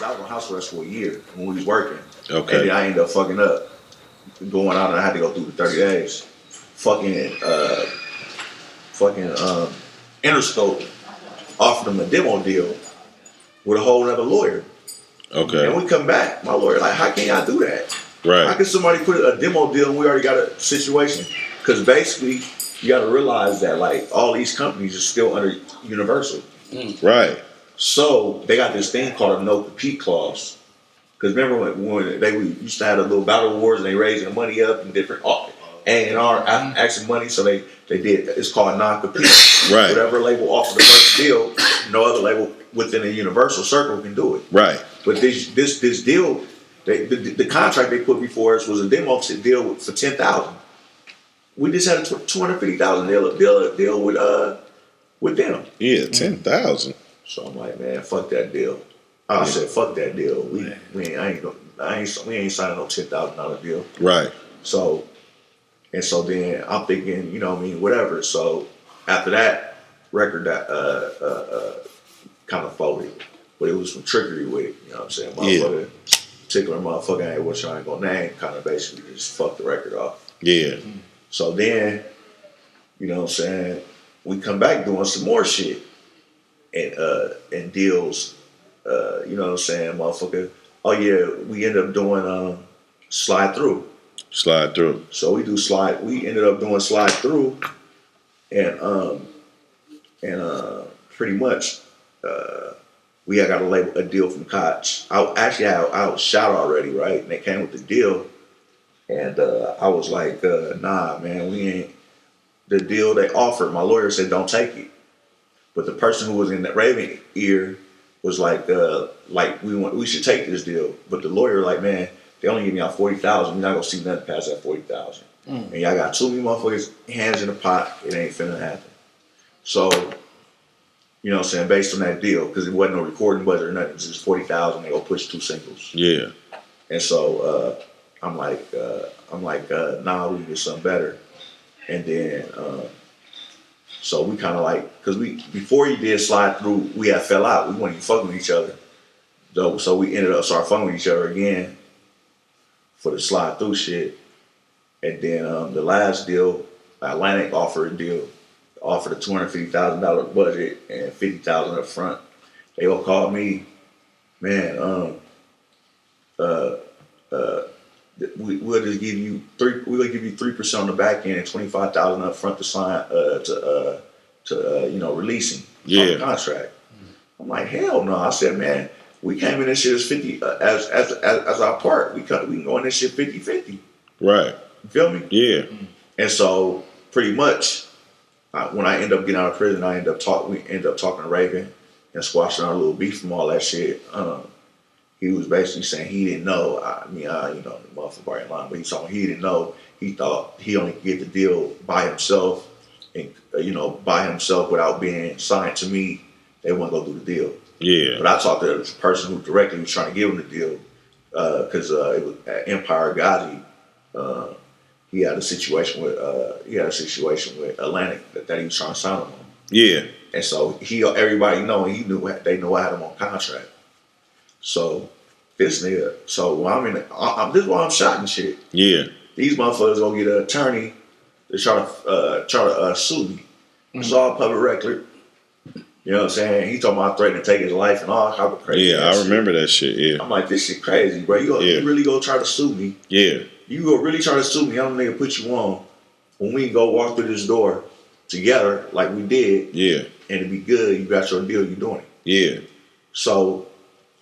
I was on house arrest for a year when we was working. Okay. And then I ended up fucking up, going out, and I had to go through the 30 days. Interscope offered him a demo deal with a whole other lawyer. Okay. And we come back, my lawyer like, how can y'all do that? Right. How can somebody put a demo deal and we already got a situation? Because basically, you got to realize that like all these companies are still under Universal. Right. So they got this thing called a no compete clause. Because remember when they used to have the little battle awards and they raising the money up and different A&R asking money, so they did. It's called non-compete. Right. Whatever label offered the first deal, no other label within the Universal circle can do it. Right. But this deal, the contract they put before us was a demo deal for $10,000. We just had a $250,000 deal with them. Yeah, 10,000. So I'm like, man, fuck that deal. I said, fuck that deal. We ain't signing no $10,000 deal. Right. So then I'm thinking, you know what I mean, whatever. So after that record, that kind of folded, but it was some trickery with it. You know what I'm saying? Motherfucker, particular motherfucker, which I ain't gonna name, kind of basically just fucked the record off. Yeah. So then, you know what I'm saying, we come back doing some more shit and deals. You know what I'm saying, motherfucker. Oh yeah, we ended up doing slide through. Slide through. So we do slide. We ended up doing slide through, and pretty much we had got a deal from Koch. I was shot already, right? And they came with the deal, and I was like, nah, man, we ain't. The deal they offered, my lawyer said don't take it, but the person who was in that Rayven ear was like we should take this deal, but the lawyer like, man, they only give me out 40,000. You're not gonna see nothing past that 40,000. And y'all got too many motherfuckers hands in the pot. It ain't finna happen. So, you know what I'm saying, based on that deal, because it wasn't no recording budget or nothing. It was just 40,000. They go push 2 singles. Yeah. And so I'm like, nah, we can get something better. And then so we kind of like, because before he did slide through, we had fell out. We weren't even fucking with each other. So we ended up starting fucking with each other again for the slide through shit. And then the last deal, Atlantic offered a deal, offered a $250,000 budget and $50,000 up front. They all called me, man, we'll just give you we'll give you 3% on the back end and 25,000 up front to sign releasing on the contract. I'm like, hell no. I said, man, we came in this shit as 50 as our part. We can go in this shit 50-50. Right. You feel me? Yeah. And so pretty much when I end up getting out of prison, we end up talking to Rayven and squashing our little beef from all that shit. He was basically saying he didn't know. The motherfucker ain't lying, but he's talking he didn't know. He thought he only could get the deal by himself, and by himself without being signed to me. They wouldn't go through the deal. Yeah. But I talked to the person who directly was trying to give him the deal because it was Empire Ghazi. He had a situation with Atlantic that he was trying to sign him on. Yeah. And so everybody they knew I had him on contract. So this nigga, this is why I'm shot and shit. Yeah. These motherfuckers gonna get an attorney to try to sue me. It's all public record. You know what I'm saying? He talking about threatening to take his life and all type of crazy. Yeah, I remember that shit. Yeah. I'm like, this shit crazy, bro. You really go try to sue me? Yeah. You go really try to sue me? I'm the nigga put you on when we go walk through this door together like we did. Yeah. And it be good. You got your deal. You doing it. Yeah. So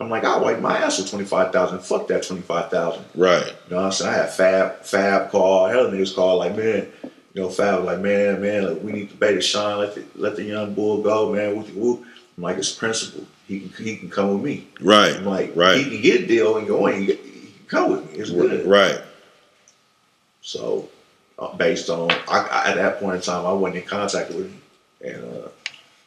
I'm like, I'll wipe my ass with 25,000. Fuck that 25,000. Right. You know what I'm saying? I had Fab call. Hell, niggas call like, man. Fab was like, man, like, we need to bait the shine. Let the young bull go, man. Whoop. I'm like, it's principle. He can come with me. Right. I'm like, he can get a deal and go in. He can come with me. It's good. Right. So, based on, at that point in time, I wasn't in contact with him. And,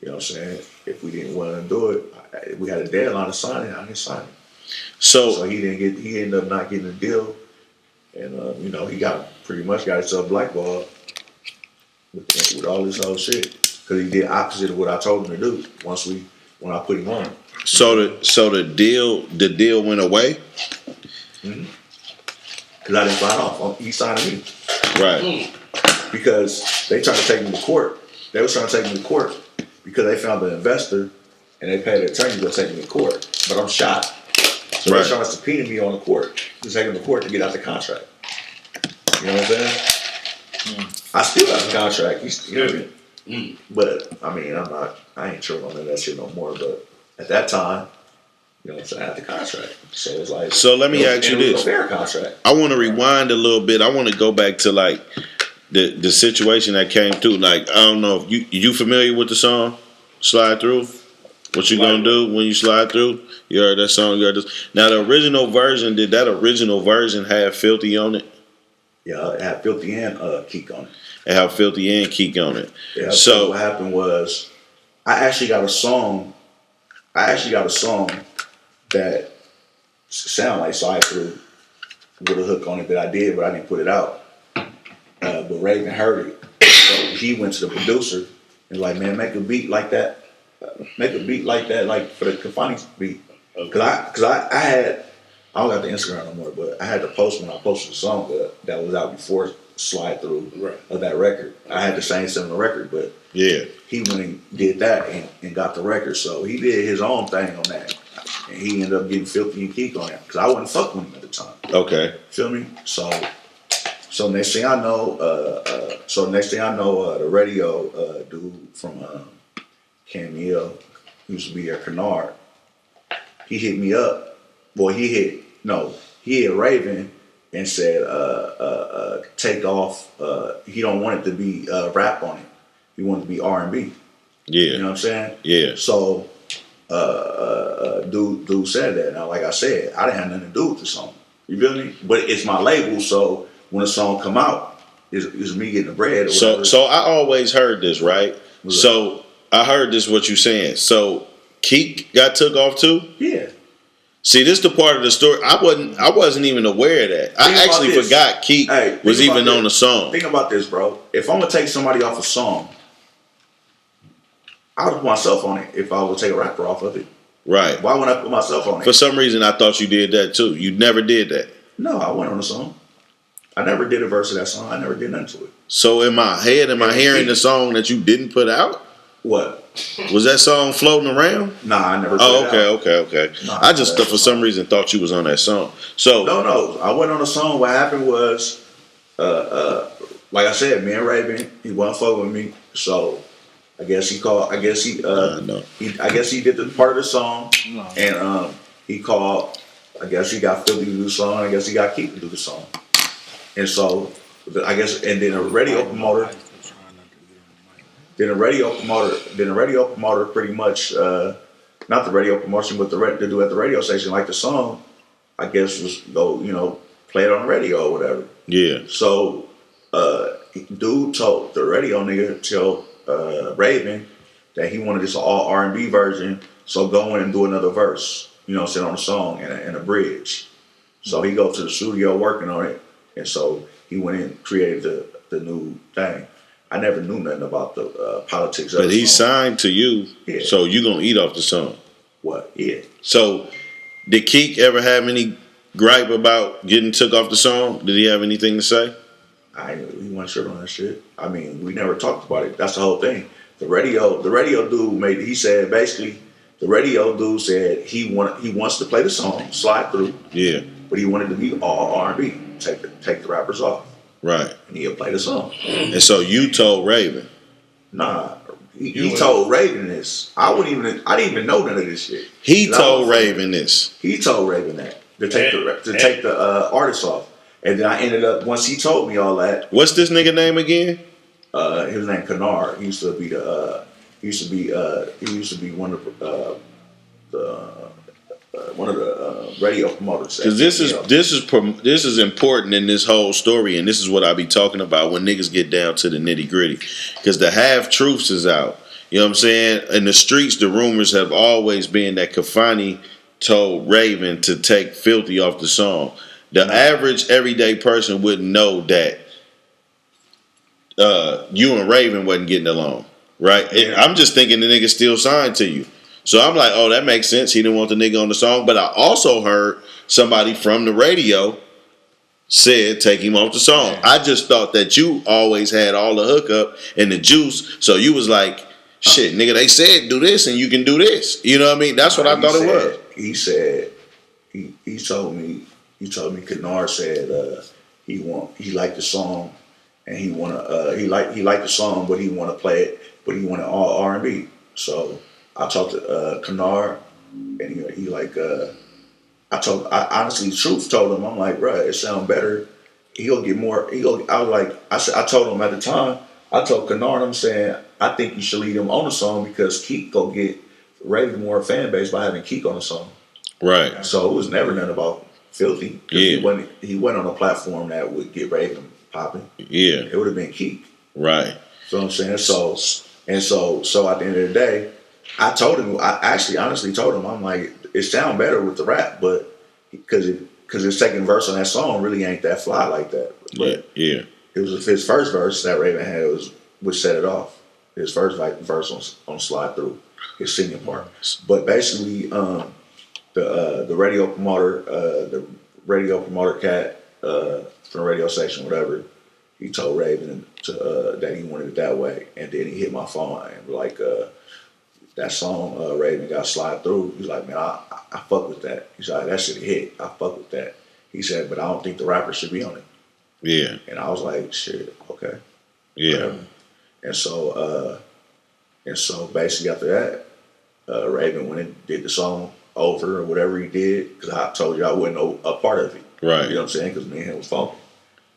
you know what I'm saying? If we didn't want to do it, we had a deadline to sign it. I didn't sign it. So he ended up not getting a deal. And, he pretty much got himself blackballed with all this whole shit. Because he did opposite of what I told him to do. Once we when I put him on. So the deal went away. Mm-hmm. Because I didn't sign off. He signed me. Right. Because they tried to take me to court. They was trying to take me to court because they found the investor and they paid the attorney to take me to court. But I'm shot. So they're trying to subpoena me on the court. To take him to court to get out the contract. You know what I'm saying? I still have the contract. You know what I mean? But, I mean, I ain't sure on none of that shit no more. But at that time, you know what I'm saying, I had the contract. So it's like. So let me ask you this. It was a fair contract. I want to rewind a little bit. I want to go back to like the situation that came through. Like, I don't know if you familiar with the song Slide Through? What you gonna do when you slide through? You heard that song, you heard this. Now the original version, did that original version have Philthy on it? Yeah, it had Philthy and Keek on it. It had Philthy and Keek on it. Yeah, so what happened was I actually got a song that sound like Slide Through with a hook on it that I did, but I didn't put it out. But Rayven heard it. So he went to the producer and like, man, make a beat like that. Make a beat like that, like for the Kafani beat. Cause I don't got the Instagram no more, but I had to post when I posted the song that was out before Slide Through of that record. I had the same similar record, but he went and did that and got the record. So he did his own thing on that, and he ended up getting Philthy and Keek on it because I wasn't fucking with him at the time. Okay, feel me? So next thing I know, the radio dude from KMEL, used to be at Kennard. He hit me up. Well, he hit Rayven and said, take off. He don't want it to be rap on it. He wanted it to be R&B. Yeah. You know what I'm saying? Yeah. So, dude said that. Now, like I said, I didn't have nothing to do with the song. You feel me? But it's my label, so when a song come out, it's me getting the bread or whatever. So I always heard this, right? So I heard this, what you saying. So Keek got took off too? Yeah. See, this is the part of the story. I wasn't even aware of that. I actually forgot Keek was even on the song. Think about this, bro. If I'm gonna take somebody off a song, I would put myself on it if I would take a rapper off of it. Right. Why wouldn't I put myself on it? For some reason I thought you did that too. You never did that. No, I went on the song. I never did a verse of that song. I never did nothing to it. So in my head, am I hearing the song that you didn't put out? What? Was that song floating around? Nah, I never put it out. Okay. Nah, I just for some reason thought you was on that song. So No. I went on the song. What happened was, like I said, me and Rayven, he wasn't fucking with me. So I guess he called. I guess he did the part of the song, and he called. I guess he got Philthy to do the song. I guess he got Keek to do the song. And so I guess, and then a radio promoter. Then a radio promoter pretty much, not the radio promotion, but to do at the radio station, like the song, I guess was go, play it on the radio or whatever. Yeah. So, dude told the radio nigga, Rayven, that he wanted this all R&B version, so go in and do another verse, on the song and a bridge. So he goes to the studio working on it, and so he went in and created the new thing. I never knew nothing about the politics of the song. But he signed to you, so you gonna eat off the song. What? Yeah. So, did Keek ever have any gripe about getting took off the song? Did he have anything to say? He wasn't sure on that shit. I mean, we never talked about it. That's the whole thing. The radio dude he said basically, the radio dude said he wants to play the song, Slide Through. Yeah. But he wanted to be all R&B, take the rappers off. Right. And he'll play the song. And so you told Rayven. Nah. He told Rayven this. I didn't even know none of this shit. He told Rayven this. He told Rayven that to take the artist off. And then I ended up, once he told me all that. What's this nigga name again? His name Kennard. He used to be one of the radio promoters. Because this is important in this whole story, and this is what I be talking about when niggas get down to the nitty gritty. Because the half truths is out. You know what I'm saying? In the streets, the rumors have always been that Kafani told Rayven to take Philthy off the song. The average everyday person wouldn't know that you and Rayven wasn't getting along, right? Yeah. I'm just thinking the nigga still signed to you. So I'm like, oh, that makes sense. He didn't want the nigga on the song. But I also heard somebody from the radio said take him off the song. I just thought that you always had all the hookup and the juice. So you was like, shit, nigga, they said do this and you can do this. You know what I mean? That's what I thought it was. He said, he told me, Kennard said he liked the song and he liked the song, but he want to play it, but he wanted all R&B. So I talked to Kennard, and he like I honestly truth told him, I'm like, bruh, it sound better. He'll get more. I told him at the time. I told Kennard, I'm saying, I think you should leave him on the song because Keek go get Rayven more fan base by having Keek on the song. Right. So it was never nothing about Philthy. Yeah. He went on a platform that would get Rayven popping. Yeah. It would have been Keek. Right. So I'm saying, so at the end of the day, I told him, I actually honestly told him, I'm like, it sound better with the rap, but because his second verse on that song really ain't that fly like that. But yeah. It was his first verse that Rayven had which set it off. His first verse on Slide Through, his singing part. But basically, the radio promoter cat from the radio station, whatever, he told Rayven that he wanted it that way, and then he hit my phone and like that song Rayven got Slide Through. He's like, man, I fuck with that. He's like, that shit hit. I fuck with that. He said, but I don't think the rapper should be on it. Yeah. And I was like, shit, okay. Yeah. And so basically after that, Rayven went and did the song over or whatever he did, because I told you I wasn't a part of it. Right. You know what I'm saying? Because me and him was funky.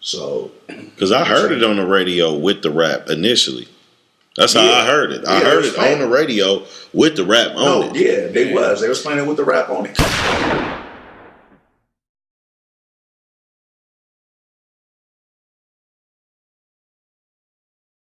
So. Because I heard it on the radio with the rap initially. That's how I heard it. I heard it on the radio with the rap on it. Yeah, they was playing it with the rap on it.